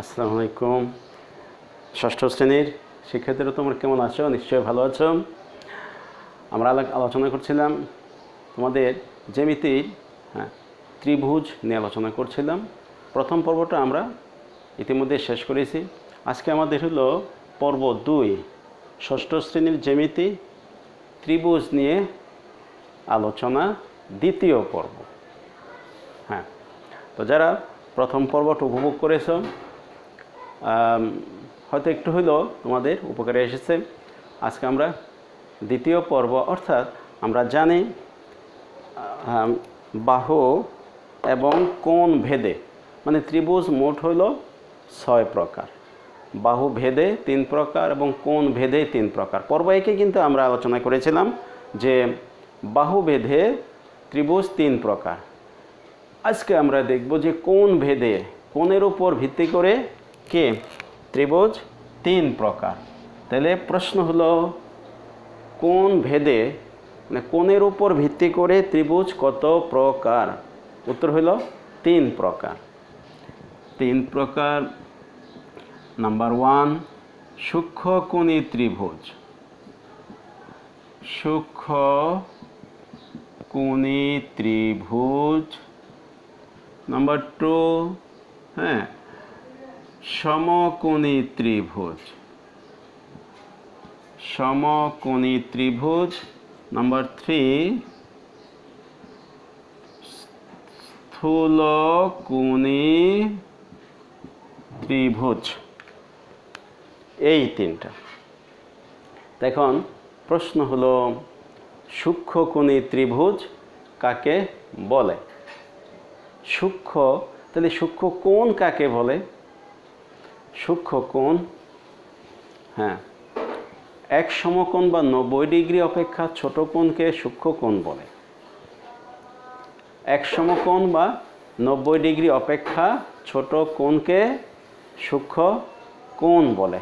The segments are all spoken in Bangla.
আসসালামু আলাইকুম। ষষ্ঠ শ্রেণীর শিক্ষার্থীরা তোমরা কেমন আছো? নিশ্চয়ই ভালো আছো। আমরা আলোচনা করছিলাম তোমাদের জ্যামিতির ত্রিভুজ নিয়ে আলোচনা করছিলাম। প্রথম পর্বটা আমরা ইতিমধ্যে শেষ করেছি। আজকে আমাদের হলো পর্ব 2, ষষ্ঠ শ্রেণীর জ্যামিতি ত্রিভুজ নিয়ে আলোচনা, দ্বিতীয় পর্ব। তো যারা প্রথম পর্বটা উপভোগ করেছো হয়তো একটু হলেও তোমাদের উপকারে এসেছে। আজকে আমরা দ্বিতীয় পর্ব, অর্থাৎ আমরা জানি বাহু এবং কোণ ভেদে, মানে ত্রিভুজ মোট হইল 6 প্রকার, বাহু ভেদে 3 প্রকার এবং কোণ ভেদে 3 প্রকার। পর্ব একে কিন্তু আমরা আলোচনা করেছিলাম যে বাহু ভেদে ত্রিভুজ 3 প্রকার। আজকে আমরা দেখব যে কোণ ভেদে, কোণের উপর ভিত্তি করে কে ত্রিভুজ 3 প্রকার। তাহলে প্রশ্ন হলো কোণ ভেদে, মানে কোণের উপর ভিত্তি করে ত্রিভুজ কত প্রকার? উত্তর হলো 3 প্রকার। 3 প্রকার। নাম্বার 1, সূক্ষ্মকোণী ত্রিভুজ। সূক্ষ্মকোণী ত্রিভুজ। নাম্বার 2, সমকোণী ত্রিভুজ। সমকোণী ত্রিভুজ। নাম্বার 3, স্থূলকোণী ত্রিভুজ। এই 3টা। এখন প্রশ্ন হলো সূক্ষ্মকোণী ত্রিভুজ কাকে বলে? সূক্ষ্ম, তাহলে সূক্ষ্ম কোণ কাকে বলে? সূক্ষ্ম কোণ, এক সমকোণ বা 90 ডিগ্রি অপেক্ষা ছোট কোণকে সূক্ষ্ম কোণ বলে। এক সমকোণ বা 90 ডিগ্রি অপেক্ষা ছোট কোণকে সূক্ষ্ম কোণ বলে।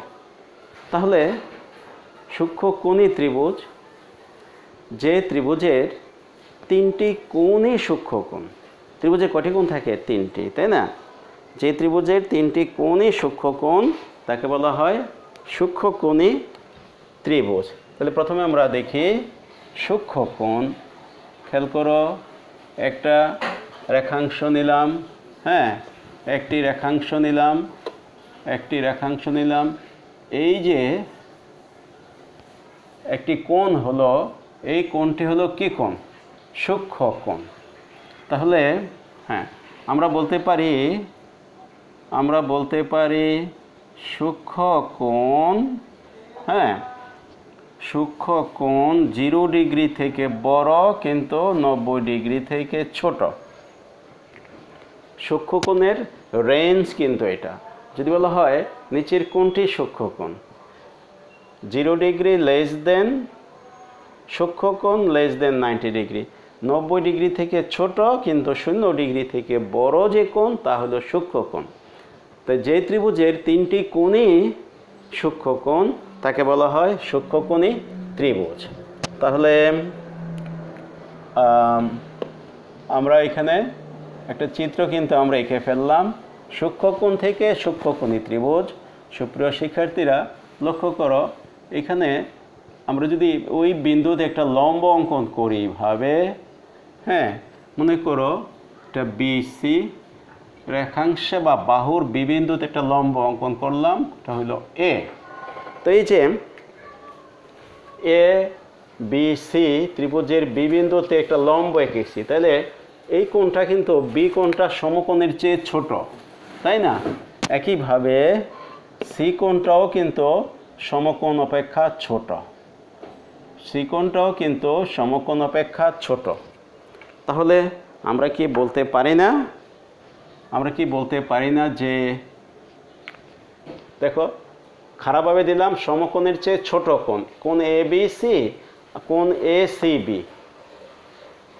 তাহলে সূক্ষ্মকোণী ত্রিভুজ, যে ত্রিভুজের 3টি কোণই সূক্ষ্ম কোণ। ত্রিভুজের কটি কোণ থাকে? 3টি, তাই না? যে ত্রিভুজের 3টি কোণই সূক্ষ্ম কোণ তাকে বলা হয় সূক্ষ্মকোণী ত্রিভুজ। তাহলে প্রথমে আমরা দেখি সূক্ষ্ম কোণ। খেয়াল করো, একটা রেখাংশ নিলাম, একটি রেখাংশ নিলাম, এই যে একটি কোণ হলো, এই কোণটি হলো কি কোণ? সূক্ষ্ম কোণ। তাহলে আমরা বলতে পারি সূক্ষ্ম কোণ, সূক্ষ্ম কোণ 0 ডিগ্রি থেকে বড় কিন্তু 90 ডিগ্রি থেকে ছোট। সূক্ষ্ম কোণের রেঞ্জ কিন্তু এটা। যদি বলা হয় নিচের কোণটি সূক্ষ্ম কোণ, 0 ডিগ্রি লেস দেন, সূক্ষ্ম কোণ লেস দেন 90 ডিগ্রি, 90 ডিগ্রি থেকে ছোট কিন্তু 0 ডিগ্রি থেকে বড় যে কোণ তা হলো সূক্ষ্ম কোণ। তাই যে ত্রিভুজের 3টি কোণই সূক্ষ্ম কোণ তাকে বলা হয় সূক্ষ্মকোণী ত্রিভুজ। তাহলে আমরা এখানে একটা চিত্র কিন্তু আমরা এঁকে ফেললাম সূক্ষ্মকোণ থেকে সূক্ষ্মকোণী ত্রিভুজ। সুপ্রিয় শিক্ষার্থীরা লক্ষ্য করো, এখানে আমরা যদি ওই বিন্দুতে একটা লম্ব অঙ্কন করি ভাবে, মনে করো এটা বিসি রেখাংশে বা বাহুর বিবিন্দুতে একটা লম্ব অঙ্কন করলাম, এটা হলো এ। তো এই যে এ বি সি ত্রিভুজের বিবিন্দুতে একটা লম্ব এঁকেছি, তাহলে এই কোণটা কিন্তু বি কোণটা সমকোণের চেয়ে ছোট, তাই না? একইভাবে সি কোণটাও কিন্তু সমকোণ অপেক্ষা ছোট, সি কোণটাও কিন্তু সমকোণ অপেক্ষা ছোট। তাহলে আমরা কি বলতে পারি না যে, দেখো খারাপভাবে দিলাম, সমকোণের চেয়ে ছোট কোণ এ বি সি, কোণ এ সি বি,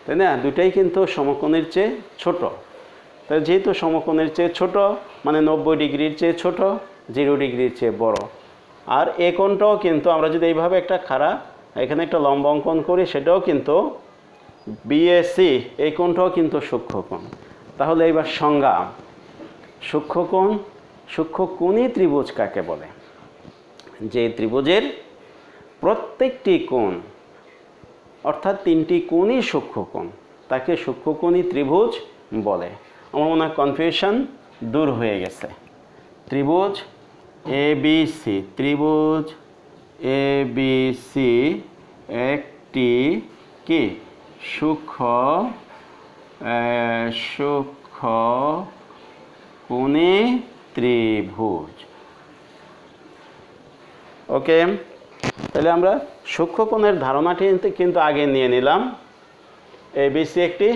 তাই না? দুটাই কিন্তু সমকোণের চেয়ে ছোট। তাই যেহেতু সমকোণের চেয়ে ছোট মানে 90 ডিগ্রির চেয়ে ছোট, 0 ডিগ্রির চেয়ে বড়। আর এ কোণটাও কিন্তু আমরা যদি এইভাবে একটা এখানে একটা লম্ব অঙ্কন করি, সেটাও কিন্তু বিএসি, এই কোণটাও কিন্তু সূক্ষ্মকোণ। তাহলে এবার সংজ্ঞা, সূক্ষ্মকোণ সূক্ষ্মকোণী ত্রিভুজ কাকে বলে? যে ত্রিভুজের প্রত্যেকটি কোণ অর্থাৎ 3টি কোণই সূক্ষ্মকোণ তাকে সূক্ষ্মকোণী ত্রিভুজ বলে। আমার মনে হয় কনফিউশন দূর হয়ে গেছে। ত্রিভুজ ABC, ত্রিভুজ ABC একটি কি সূক্ষ্মকোণী ত্রিভুজ। ওকে, তাহলে আমরা সূক্ষ্মকোণের ধারণাটি কিন্তু আগে নিয়ে নিলাম। ABC একটি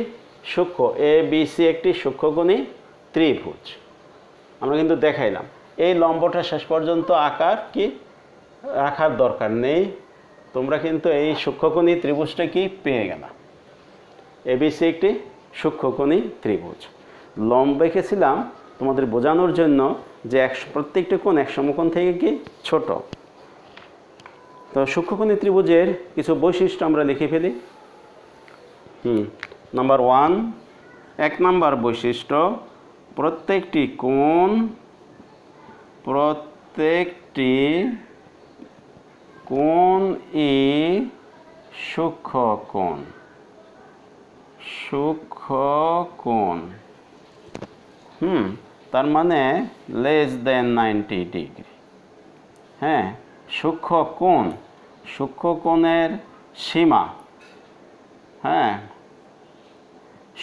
সূক্ষ্মকোণী ত্রিভুজ আমরা কিন্তু দেখাইলাম। এই লম্বটা শেষ পর্যন্ত রাখার দরকার নেই, তোমরা কিন্তু এই সূক্ষ্মকোণী ত্রিভুজটা কি পেয়ে গেলা। ABC একটি সূক্ষ্মকোণী ত্রিভুজ। লম্ব এঁকেছিলাম তোমাদের বোঝানোর জন্য যে প্রত্যেকটি কোণ এক সমকোণ থেকে কি ছোট। তো সূক্ষ্মকোণী ত্রিভুজের কিছু বৈশিষ্ট্য আমরা লিখে ফেলি। নাম্বার 1, 1 নম্বর বৈশিষ্ট্য, প্রত্যেকটি কোণ সূক্ষ্মকোণ। তার মানে লেস দেন 90 ডিগ্রি। হ্যাঁ, সূক্ষ্মকোণের সীমা, হ্যাঁ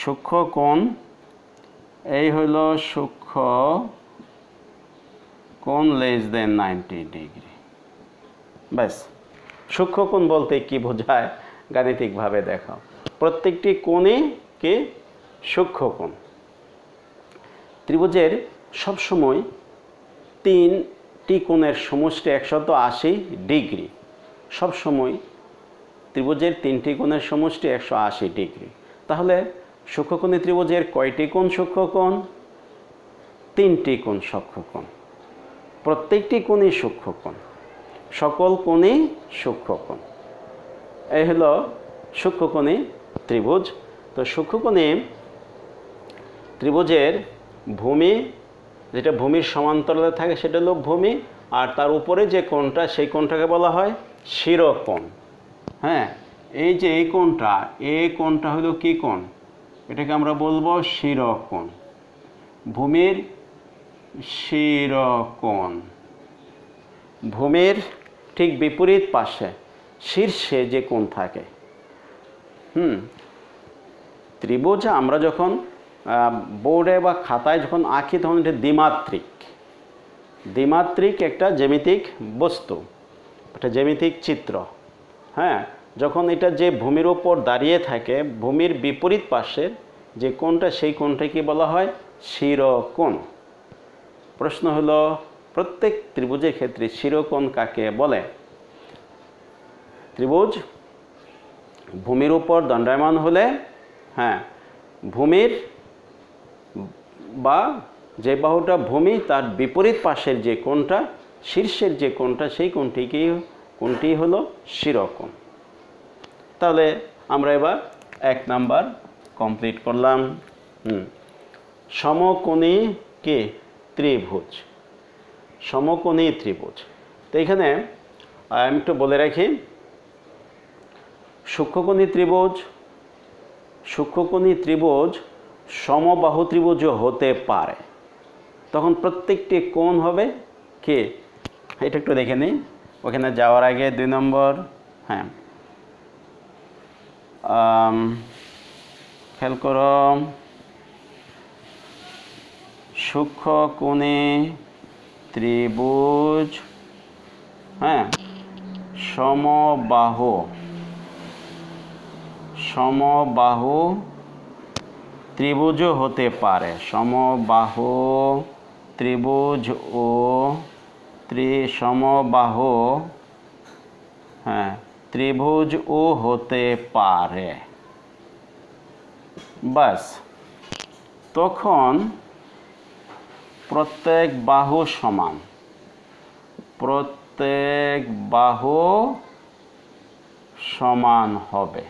সূক্ষ্মকোণ এই হলো সূক্ষ্মকোণ লেস দেন 90 ডিগ্রি। ব্যাস, সূক্ষ্মকোণ বলতে কি বোঝায় গাণিতিকভাবে দেখো। প্রত্যেকটি কোণই কি সূক্ষ্মকোণ। ত্রিভুজের সবসময় 3টি কোণের সমষ্টি 180 ডিগ্রি। সবসময় ত্রিভুজের 3টি কোণের সমষ্টি 180 ডিগ্রি। তাহলে সূক্ষ্মকোণী ত্রিভুজের কয়টি কোণ সূক্ষ্মকোণ? 3টি কোণ সূক্ষ্মকোণ। প্রত্যেকটি কোণই সূক্ষ্মকোণ, সকল কোণই সূক্ষ্মকোণ। এই হলো সূক্ষ্মকোণী ত্রিভুজ। তো সূক্ষ্মকোণী ত্রিভুজের ভূমি, যেটা ভূমির সমান্তরালে থাকে সেটা হলো ভূমি, আর তার উপরে যে কোণটা সেই কোণটাকে বলা হয় শিরোকোণ। হ্যাঁ, এই যে এই কোণটা হলো কি কোণ? এটাকে আমরা বলবো শিরোকোণ। ভূমির শিরোকোণ। ভূমির ঠিক বিপরীত পাশে শীর্ষে যে কোণ থাকে। ত্রিভুজ আমরা যখন বোর্ডে বা খাতায় যখন আঁকি তখন এটা দ্বিমাত্রিক একটা জ্যামিতিক বস্তু, একটা জ্যামিতিক চিত্র। হ্যাঁ, যখন এটা যে ভূমির ওপর দাঁড়িয়ে থাকে, ভূমির বিপরীত পাশের যে কোণটা সেই কোণটাকে বলা হয় শিরোকোণ। প্রশ্ন হলো, প্রত্যেক ত্রিভুজের ক্ষেত্রে শিরোকোণ কাকে বলে? ত্রিভুজ ভূমির উপর দণ্ডায়মান হলে, হ্যাঁ, ভূমির বা যে বাহুটা ভূমি তার বিপরীত পাশের যে কোণটা, শীর্ষের যে কোণটা, সেই কোণটি হলো শিরোকোণ। তাহলে আমরা এবার 1 নাম্বার কমপ্লিট করলাম। সমকোণী কি ত্রিভুজ। সমকোণী ত্রিভুজ। তো এখানে আমি একটু বলে রাখি, সূক্ষ্মকোণী ত্রিভুজ সমবাহু ত্রিভুজও হতে পারে। তখন প্রত্যেকটি কোণ হবে কি, এটা একটু দেখে নিই। ওখানে যাওয়ার আগে 2 নম্বর, হ্যাঁ খেয়াল করো, সূক্ষ্মকোণী ত্রিভুজ, হ্যাঁ সমবাহু ত্রিভুজও হতে পারে। সমবাহু ত্রিভুজ ও সমবাহু, হ্যাঁ ত্রিভুজও হতে পারে। বাস, তখন প্রত্যেক বাহু সমান হবে,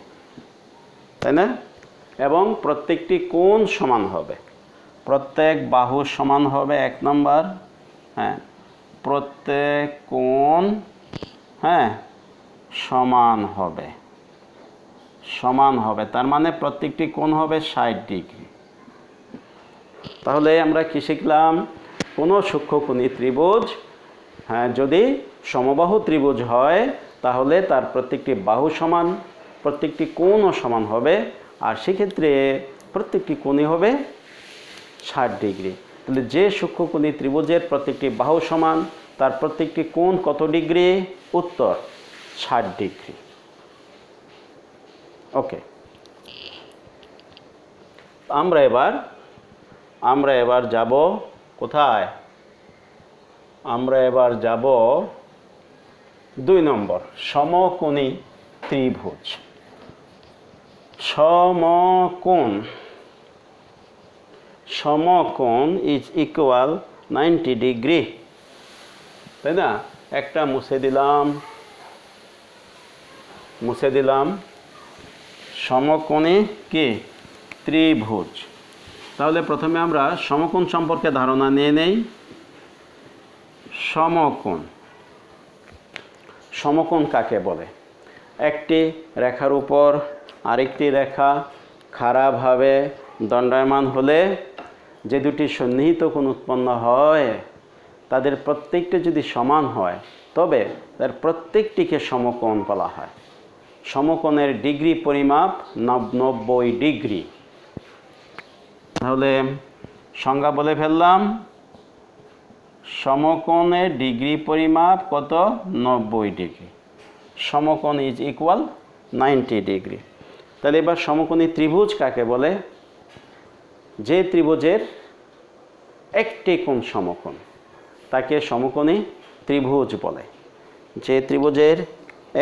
তাই না? এবং প্রত্যেকটি কোণ সমান হবে। প্রত্যেক বাহু সমান হবে 1 নম্বর, হ্যাঁ, প্রত্যেক কোণ হ্যাঁ সমান হবে, সমান হবে, তার মানে প্রত্যেকটি কোণ হবে 60 ডিগ্রি। তাহলে আমরা কি শিখলাম? কোনো সূক্ষ্মকোণী ত্রিভুজ হ্যাঁ যদি সমবাহু ত্রিভুজ হয় তাহলে তার প্রত্যেকটি বাহু সমান, প্রত্যেকটি কোণও সমান হবে, আর সেক্ষেত্রে প্রত্যেকটি কোণই হবে 60 ডিগ্রি। তাহলে যে সূক্ষ্মকোণী ত্রিভুজের প্রত্যেকটি বাহু সমান তার প্রত্যেকটি কোণ কত ডিগ্রি? উত্তর 60 ডিগ্রি। ওকে, আমরা এবার যাব কোথায়? আমরা এবার যাব 2 নম্বর, সমকোণী ত্রিভুজ। সমকোণ ইজ ইকুয়াল 90 ডিগ্রি, তাই না? একটা মুছে দিলাম সমকোণী কি ত্রিভুজ। তাহলে প্রথমে আমরা সমকোণ সম্পর্কে ধারণা নিয়ে নেই। সমকোণ কাকে বলে? একটি রেখার উপর আরেকটি রেখা খাড়াভাবে দণ্ডায়মান হলে যে দুটি সন্নিহিত কোণ উৎপন্ন হয় তাদের প্রত্যেকটি যদি সমান হয় তবে তার প্রত্যেকটিকে সমকোণ বলা হয়। সমকোণের ডিগ্রি পরিমাপ 90 ডিগ্রি। তাহলে সংজ্ঞা বলে ফেললাম, সমকোণের ডিগ্রি পরিমাপ কত? 90 ডিগ্রি। সমকোণ ইজ ইকুয়াল 90 ডিগ্রি। তাহলে এবার সমকোণী ত্রিভুজ কাকে বলে? যে ত্রিভুজের একটি কোণ সমকোণ তাকে সমকোণী ত্রিভুজ বলে। যে ত্রিভুজের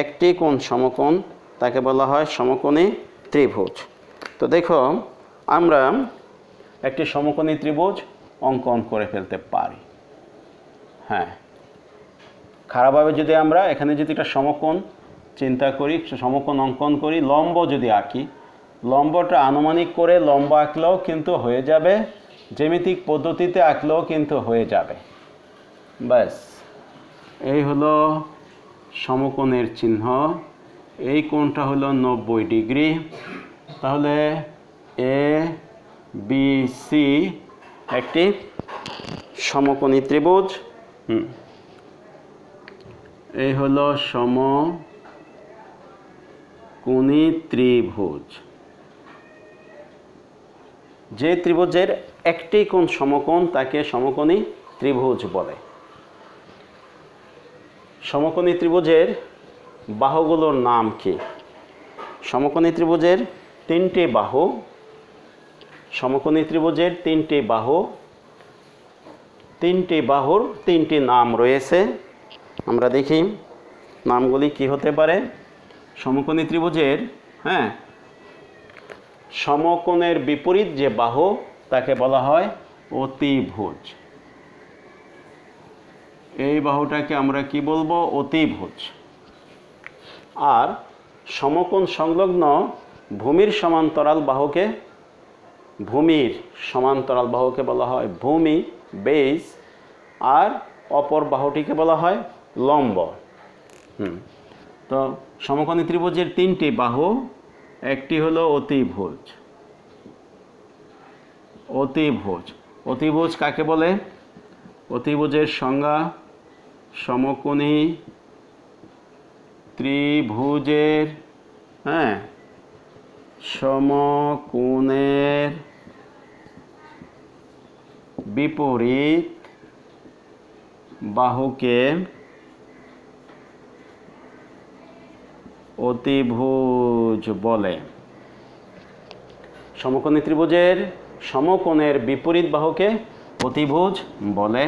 একটি কোণ সমকোণ তাকে বলা হয় সমকোণী ত্রিভুজ। তো দেখো, আমরা একটি সমকোণী ত্রিভুজ অঙ্কন করে ফেলতে পারি। হ্যাঁ, খারাপভাবে যদি আমরা এখানে যদি একটা সমকোণ চিন্তা করি, সমকোণ অঙ্কন করি, লম্ব যদি আঁকি, লম্বটা আনুমানিক করে লম্ব আঁকলেও কিন্তু হয়ে যাবে, জ্যামিতিক পদ্ধতিতে আঁকলেও কিন্তু হয়ে যাবে। ব্যাস, এই হলো সমকোণের চিহ্ন। এই কোণটা হলো 90 ডিগ্রি। তাহলে এ বি সি একটি সমকোণী ত্রিভুজ। এই হলো সমকোণী ত্রিভুজ। যে ত্রিভুজের একটি কোণ সমকোণ তাকে সমকোণী ত্রিভুজ বলে। সমকোণী ত্রিভুজের বাহুগুলোর নাম কি? সমকোণী ত্রিভুজের 3টি বাহু। সমকোণী ত্রিভুজের 3টি বাহু, 3টি বাহুর 3টি নাম রয়েছে। আমরা দেখি নামগুলি কি হতে পারে। সমকোণী ত্রিভুজের সমকোণের বিপরীত যে বাহু তাকে বলা হয় অতিভুজ। এই বাহুটাকে আমরা কি বলবো? অতিভুজ। আর সমকোণ সংলগ্ন ভূমির সমান্তরাল বাহুকে বলা হয় ভূমি, বেস, আর অপর বাহুটিকে বলা হয় লম্ব। তো সমকোণী ত্রিভুজের 3টি বাহু, একটি হলো অতিভুজ। অতিভুজ কাকে বলে? অতিভুজের সংজ্ঞা, সমকোণী ত্রিভুজের সমকোণের বিপরীত বাহুকে অতিভুজ বলে। সমকোণী ত্রিভুজের সমকোণের বিপরীত বাহুকে অতিভুজ বলে।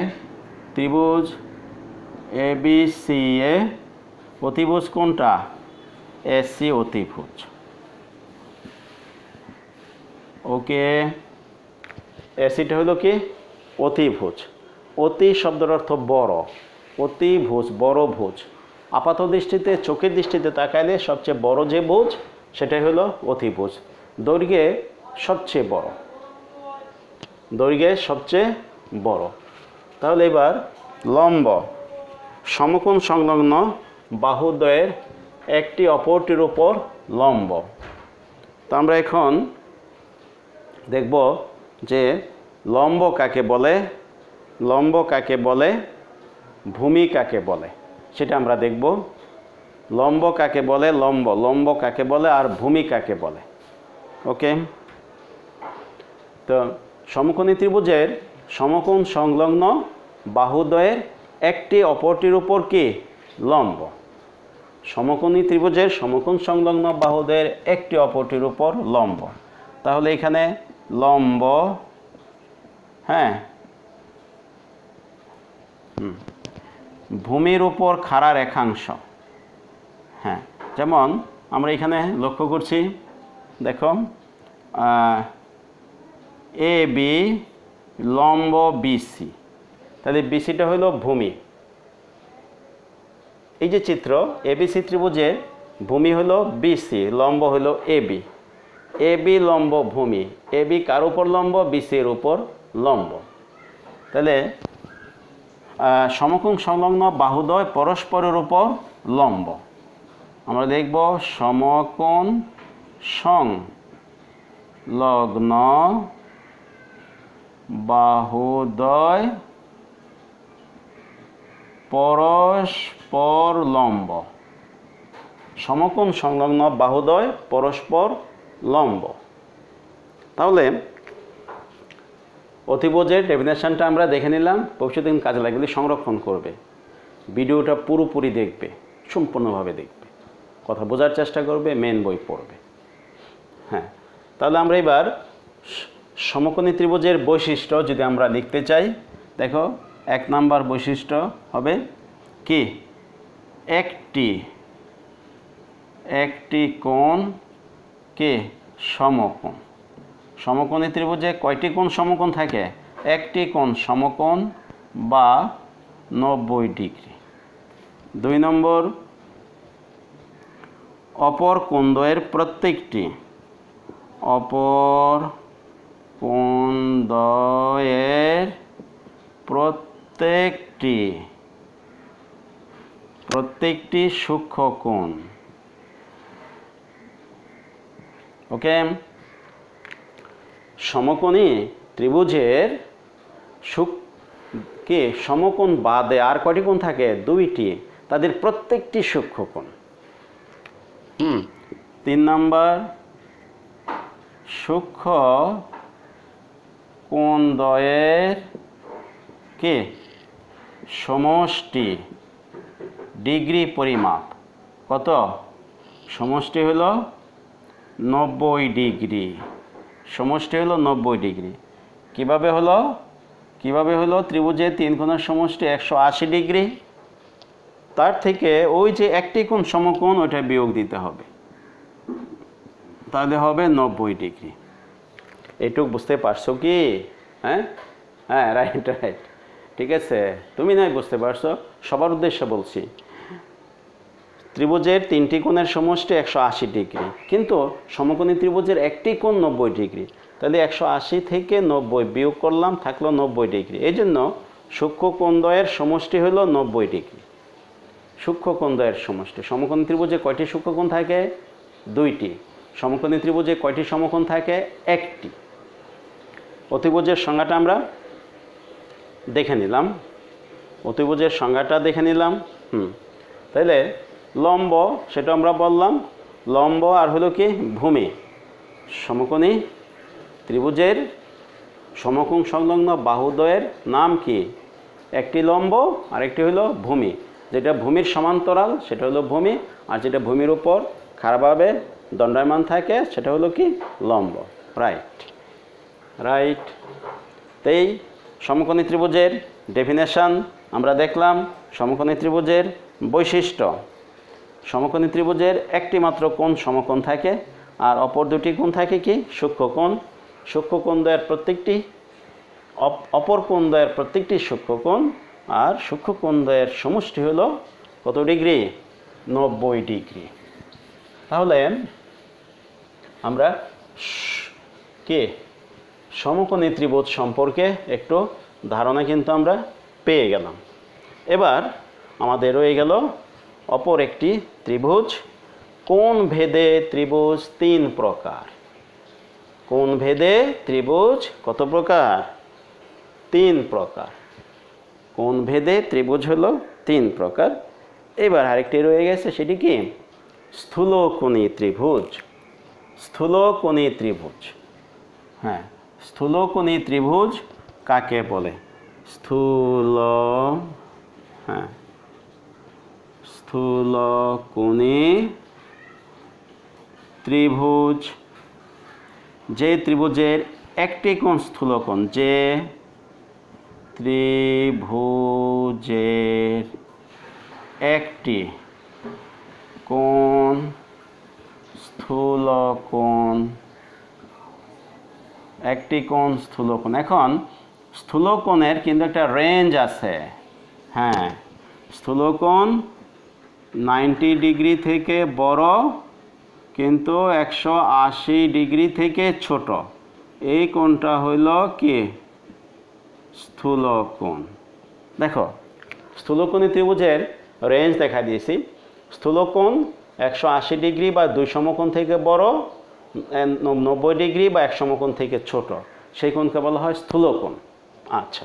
ত্রিভুজ এ বি সি এ অতিভুজ কোনটা? এসি অতিভুজ। ওকে, এসিটা হলো কি? অতিভুজ। অতি শব্দের অর্থ বড়, অতিভুজ বড় ভুজ। আপাত দৃষ্টিতে, চোখের দৃষ্টিতে তাকাইলে সবচেয়ে বড় যে ভুজ সেটাই হলো অতিভুজ। দৈর্ঘ্যে সবচেয়ে বড়। তাহলে এবার লম্ব সমকোণ সংলগ্ন বাহুদ্বয়ের একটি অপরটির উপর লম্ব। তো আমরা এখন দেখব যে লম্ব কাকে বলে, লম্ব কাকে বলে, ভূমি কাকে বলে, সেটা আমরা দেখব। লম্ব কাকে বলে, লম্ব লম্ব কাকে বলে, আর ভূমি কাকে বলে। ওকে, তো সমকোণী ত্রিভুজের সমকোণ সংলগ্ন বাহুদ্বয়ের একটি অপরটির উপর কি লম্ব। সমকোণী ত্রিভুজের সমকোণ সংলগ্ন বাহুদ্বয়ের একটি অপরটির উপর লম্ব। তাহলে এখানে লম্ব, হ্যাঁ, ভূমির উপর খাড়া রেখাংশ। হ্যাঁ, যেমন আমরা এখানে লক্ষ্য করছি, দেখো এ বি লম্ব বিসি, তাহলে বিসিটা হলো ভূমি। এই যে চিত্র এবিসি ত্রিভুজে ভূমি হলো বিসি, লম্ব হলো এবি, এবি লম্ব ভূমি, এবি কার উপর লম্ব, বিসির উপর লম্ব। তাহলে সমকোণ সংলগ্ন বাহুদ্বয় পরস্পরের উপর লম্ব। আমরা দেখব সমকোণ সংলগ্ন বাহুদ্বয় পরস্পর লম্ব। সমকোণ সংলগ্ন বাহুদ্বয় পরস্পর লম্ব। তাহলে অতিভুজের ডেফিনেশনটা আমরা দেখে নিলাম। ভবিষ্যতে কাজে লাগলে সংরক্ষণ করবে, ভিডিওটা পুরোপুরি দেখবে, সম্পূর্ণভাবে দেখবে, কথা বোঝার চেষ্টা করবে, মেন বই পড়বে। হ্যাঁ, তাহলে আমরা এবার সমকোণী ত্রিভুজের বৈশিষ্ট্য যদি আমরা লিখতে চাই, দেখো 1 নাম্বার বৈশিষ্ট্য হবে কি, একটি কোণ কে সমকোণ। সমকোণী ত্রিভুজে কয়টি কোণ সমকোণ থাকে, একটি কোণ সমকোণ বা 90 ডিগ্রি। 2 নম্বর, অপর কোণদ্বয়ের প্রত্যেকটি, অপর কোণদ্বয়ের প্রত্যেকটি সূক্ষ্ম কোণ। ওকে, সমকোণী ত্রিভুজের সমকোণ বাদে আর কয়টি কোণ থাকে, 2টি, তাদের প্রত্যেকটি সূক্ষ্ম কোণ। 3 নাম্বার, সূক্ষ্ম কোণদ্বয়ের সমষ্টি ডিগ্রি পরিমাপ কত, সমষ্টি হলো 90 ডিগ্রি, সমষ্টি হলো 90 ডিগ্রি। কিভাবে হলো, ত্রিভুজের 3 কোণের সমষ্টি 180 ডিগ্রি, তার থেকে ওই যে একটি কোণ সমকোণ ওইটা বিয়োগ দিতে হবে, তাহলে হবে 90 ডিগ্রি। এইটুকু বুঝতে পারছো কি? হ্যাঁ হ্যাঁ, রাইট, ঠিক আছে, তুমি নাই বুঝতে পারছো, সবার উদ্দেশ্যে বলছি। ত্রিভুজের 3টি কোণের সমষ্টি 180 ডিগ্রি, কিন্তু সমকোণী ত্রিভুজের একটি কোণ 90 ডিগ্রি, তাহলে 180 থেকে 90 বিয়োগ করলাম, থাকলো 90 ডিগ্রি। এই জন্য সূক্ষ্ম কোণদ্বয়ের সমষ্টি হলো 90 ডিগ্রি। সূক্ষ্ম কোণদ্বয়ের সমষ্টি। সমকোণী ত্রিভুজে কয়টি সূক্ষ্ম কোণ থাকে, 2টি। সমকোণী ত্রিভুজে কয়টি সমকোণ থাকে, 1টি। অতিভুজের সংজ্ঞাটা আমরা দেখে নিলাম, তাইলে লম্ব সেটা আমরা বললাম, লম্ব আর হলো কি ভূমি। সমকোণী ত্রিভুজের সমকোণ সংলগ্ন বাহুদ্বয়ের নাম কি, একটি লম্ব আর একটি হলো ভূমি। যেটা ভূমির সমান্তরাল সেটা হলো ভূমি, আর যেটা ভূমির উপর খাড়াভাবে দণ্ডায়মান থাকে সেটা হলো কি লম্ব। রাইট। তাই সমকোণী ত্রিভুজের ডেফিনেশন আমরা দেখলাম, সমকোণী ত্রিভুজের বৈশিষ্ট্য। সমকোণী ত্রিভুজের একটি মাত্র কোণ সমকোণ থাকে, আর অপর 2টি কোণ থাকে কি সূক্ষ্ম কোণ। সূক্ষ্ম কোণদ্বয়ের প্রত্যেকটি, অপর কোণদ্বয়ের প্রত্যেকটি সূক্ষ্ম কোণ, আর সূক্ষ্ম কোণদ্বয়ের সমষ্টি হলো কত ডিগ্রি, 90 ডিগ্রি। তাহলে আমরা সমকোণী ত্রিভুজ সম্পর্কে একটু ধারণা কিন্তু আমরা পেয়ে গেলাম। এবার আমাদের রয়ে গেল অপর একটি ত্রিভুজ। কোণ ভেদে ত্রিভুজ 3 প্রকার। কোণ ভেদে ত্রিভুজ কত প্রকার? 3 প্রকার। কোণ ভেদে ত্রিভুজ হলো 3 প্রকার। এবার আরেকটি রয়ে গেছে, সেটি কি? স্থূলকোণী ত্রিভুজ। স্থূলকোণী ত্রিভুজ, হ্যাঁ, স্থূলকোণী ত্রিভুজ কাকে বলে? স্থূলকোণী ত্রিভুজ, যে ত্রিভুজের একটি কোণ স্থূলকোণ, যে ত্রিভুজের একটি কোণ স্থূলকোণ, একটি কোণ স্থূলকোণ। এখন স্থূলকোণের কিন্তু একটা রেঞ্জ আছে। হ্যাঁ, স্থূলকোণ 90 ডিগ্রি থেকে বড়, কিন্তু 180 ডিগ্রি থেকে ছোট। এই কোণটা হইল কি? স্থূলকোণ। দেখো, স্থূলকোণী ত্রিভুজের রেঞ্জ দেখা দিয়েছি। স্থূলকোণ 180 ডিগ্রি বা 2 সমকোণ থেকে বড়, 90 ডিগ্রি বা 1 সমকোণ থেকে ছোট, সেই কোণকে বলা হয় স্থূলকোণ। আচ্ছা,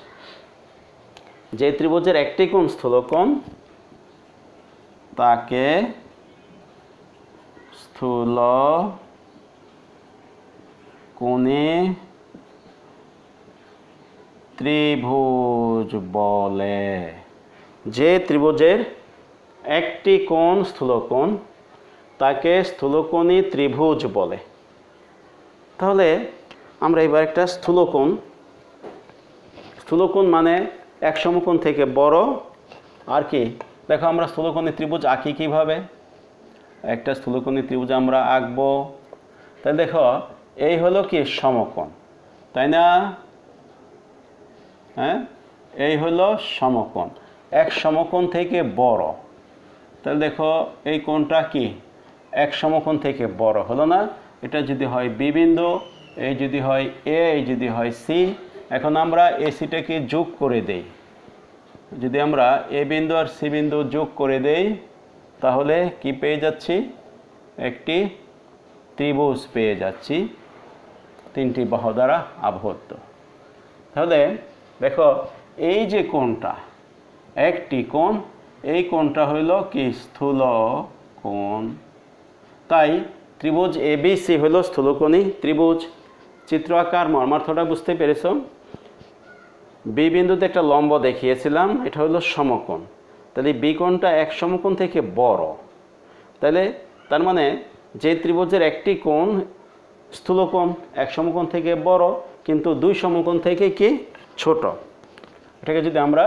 যে ত্রিভুজের একটি কোণ স্থূলকোণ তাকে স্থূলকোণী ত্রিভুজ বলে। যে ত্রিভুজের একটি কোণ স্থূলকোণ তাকে স্থূলকোণী ত্রিভুজ বলে। তাহলে আমরা এবার একটা স্থূলকোণ, স্থূলকোণ মানে 1 সমকোণ থেকে বড় আর কি। দেখো, আমরা স্থূলকোণী ত্রিভুজ আঁকি কীভাবে? একটা স্থূলকোণী ত্রিভুজ আমরা আঁকবো। তাই দেখো, এই হলো কি? সমকোণ, তাই না? হ্যাঁ, এই হলো সমকোণ, 1 সমকোণ থেকে বড়। তাহলে দেখো, এই কোণটা কি? 1 সমকোণ থেকে বড় হলো না? এটা যদি হয় বি বিন্দু, এই যদি হয় এ, এই যদি হয় সি। এখন আমরা এ সিটাকে যোগ করে দেই। যদি আমরা এ বিন্দু আর সি বিন্দু যোগ করে দেই, তাহলে কি পেয়ে যাচ্ছি? একটি ত্রিভুজ পেয়ে যাচ্ছি, 3টি বাহু দ্বারা আবদ্ধ। তাহলে দেখো, এই যে কোণটা, একটি কোণ, এই কোণটা হইল কি? স্থূলকোণ। তাই ত্রিভুজ এবিসি হলো স্থূলকোণী ত্রিভুজ। চিত্র আকার মর্মার্থটা বুঝতে পেরেছ? বি বিন্দুতে একটা লম্ব দেখিয়েছিলাম, এটা হলো সমকোণ। তাহলে বি কোণটা 1 সমকোণ থেকে বড়। তাহলে তার মানে যে ত্রিভুজের একটি কোণ স্থূলকোণ 1 সমকোণ থেকে বড়, কিন্তু 2 সমকোণ থেকে কি? ছোট। এটাকে যদি আমরা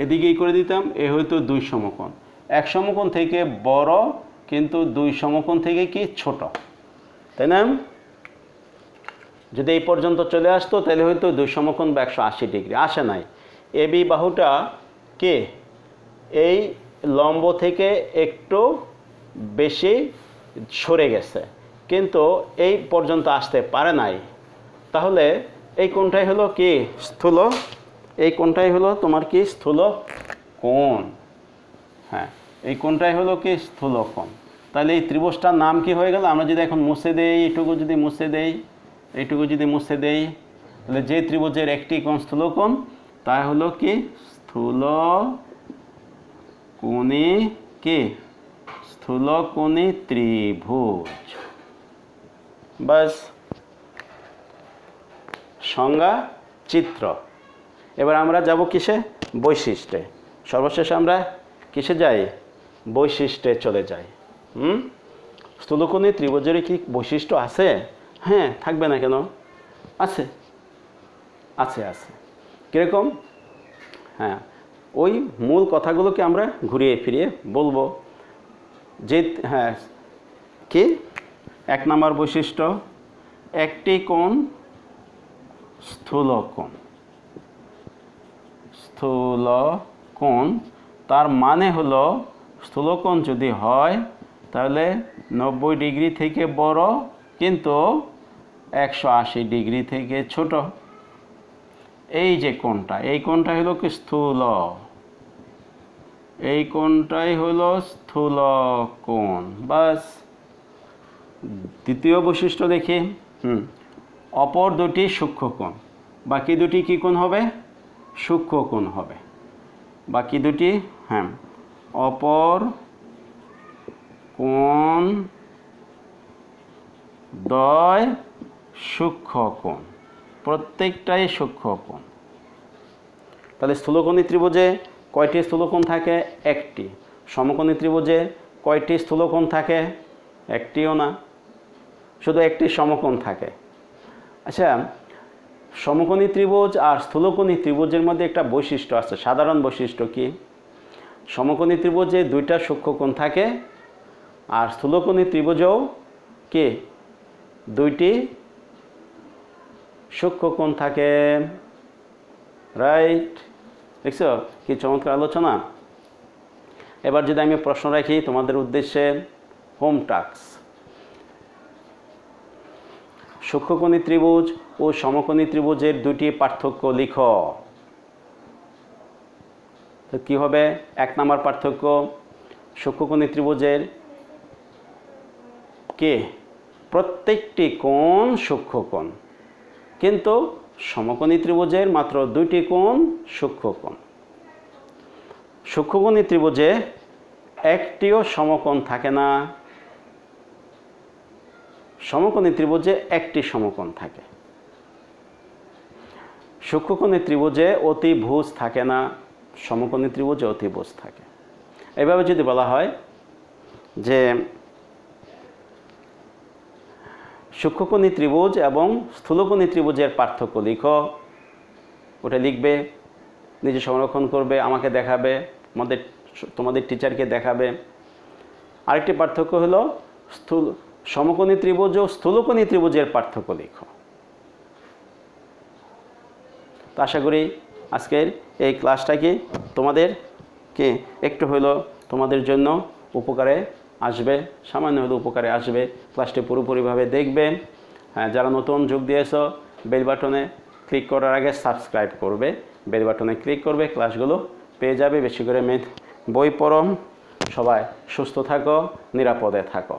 এদিকেই করে দিতাম, এ হয়তো 2 সমকোণ। 1 সমকোণ থেকে বড়, কিন্তু 2 সমকোণ থেকে কি? ছোট, তাই না? যদি এই পর্যন্ত চলে আসতো তাহলে হয়তো 2 সমকোণ বা 180 ডিগ্রি। আসে নাই। এবি বাহুটা কে এই লম্ব থেকে একটু বেশি সরে গেছে, কিন্তু এই পর্যন্ত আসতে পারে নাই। তাহলে এই কোণটাই হলো কি? স্থূল। এই কোণটাই হলো তোমার কি? স্থূল কোণ। হ্যাঁ, এই কোণটাই হলো কি? স্থূলকোণ। তাহলে এই ত্রিভুজটার নাম কি হয়ে গেল? আমরা যদি এখন মুছে দেই, এইটুকু যদি মুছে দেই, এইটুকু যদি মুছে দেই, তাহলে যে ত্রিভুজের একটি কোণ স্থূলকোণ তা হলো কি? স্থূলকোণী কি? স্থূলকোণী ত্রিভুজ। বাস, সংজ্ঞা, চিত্র। এবার আমরা যাব কিসে? বৈশিষ্ট্যে। সর্বশেষ আমরা কিসে যাই? বৈশিষ্ট্যে চলে যাই। স্থূলকোণী ত্রিভুজের কি বৈশিষ্ট্য আছে? হ্যাঁ, থাকবে না কেন? আছে, আছে, আছে। কীরকম? হ্যাঁ, ওই মূল কথাগুলোকে আমরা ঘুরিয়ে ফিরিয়ে বলবো। যে হ্যাঁ, কি 1 নম্বর বৈশিষ্ট্য, একটি কোণ স্থূলকোণ। স্থূলকোণ তার মানে হলো স্থূলকোণ যদি হয় তাহলে 90 ডিগ্রি থেকে বড়, কিন্তু 180 ডিগ্রি থেকে ছোট। এই যে কোণটা, এই কোণটা হলো কি? স্থূল। এই কোণটাই হলো স্থূল কোণ। বাস, দ্বিতীয় বৈশিষ্ট্য দেখি। অপর দুটি সূক্ষ্ম কোণ। বাকি দুটি কী কোণ হবে? সূক্ষ্ম কোণ হবে। বাকি দুটি, হ্যাঁ, অপর কোণ দ্বয় সূক্ষ্ম কোণ, প্রত্যেকটাই সূক্ষ্ম কোণ। তাহলে স্থূলকোণী ত্রিভুজে কয়টি স্থূলকোণ থাকে? একটি। সমকোণী ত্রিভুজে কয়টি স্থূলকোণ থাকে? একটিও না, শুধু একটি সমকোণ থাকে। আচ্ছা, সমকোণী ত্রিভুজ আর স্থূলকোণী ত্রিভুজের মধ্যে একটা বৈশিষ্ট্য আছে। সাধারণ বৈশিষ্ট্য কি? সমকোণী ত্রিভুজে দুইটা সূক্ষ্মকোণ থাকে, আর স্থূলকোণী ত্রিভুজেও কি দুইটি সূক্ষ্মকোণ থাকে। রাইট, দেখছো কি চমৎকার আলোচনা। এবার যদি আমি প্রশ্ন রাখি তোমাদের উদ্দেশ্যে, হোম টাস্ক, সূক্ষ্মকোণী ত্রিভুজ ও সমকোণী ত্রিভুজের দুটি পার্থক্য লিখো। তো কী হবে? 1 নম্বর পার্থক্য, সূক্ষ্মকোণী ত্রিভুজের কে প্রত্যেকটি কোণ সূক্ষ্মকোণ, কিন্তু সমকোণী ত্রিভুজের মাত্র 2টি কোণ সূক্ষ্মকোণ। সূক্ষ্মকোণী ত্রিভুজে একটিও সমকোণ থাকে না, সমকোণী ত্রিভুজে একটি সমকোণ থাকে। সূক্ষ্মকোণী ত্রিভুজে অতিভুজ থাকে না, সমকোণী ত্রিভুজে অতিভুজ থাকে। এভাবে যদি বলা হয় যে সূক্ষ্মকোণী ত্রিভুজ এবং স্থূলকোণী ত্রিভুজের পার্থক্য লিখো, ওটা লিখবে, নিজে সংরক্ষণ করবে, আমাকে দেখাবে, তোমাদের টিচারকে দেখাবে। আরেকটি পার্থক্য হলো সমকোণী ত্রিভুজ ও স্থূলকোণী ত্রিভুজের পার্থক্য লিখো। তো আশা করি আজকের এই ক্লাসটা কি তোমাদেরকে একটু হলেও তোমাদের জন্য উপকারে আসবে, সামান্য হলেও উপকারে আসবে। ক্লাসটি পুরোপুরিভাবে দেখবে। হ্যাঁ, যারা নতুন যোগ দিয়েছো, বেল বাটনে ক্লিক করার আগে সাবস্ক্রাইব করবে, বেল বাটনে ক্লিক করবে, ক্লাসগুলো পেয়ে যাবে। বেশি করে বই পড়ো। সবাই সুস্থ থাকো, নিরাপদে থাকো।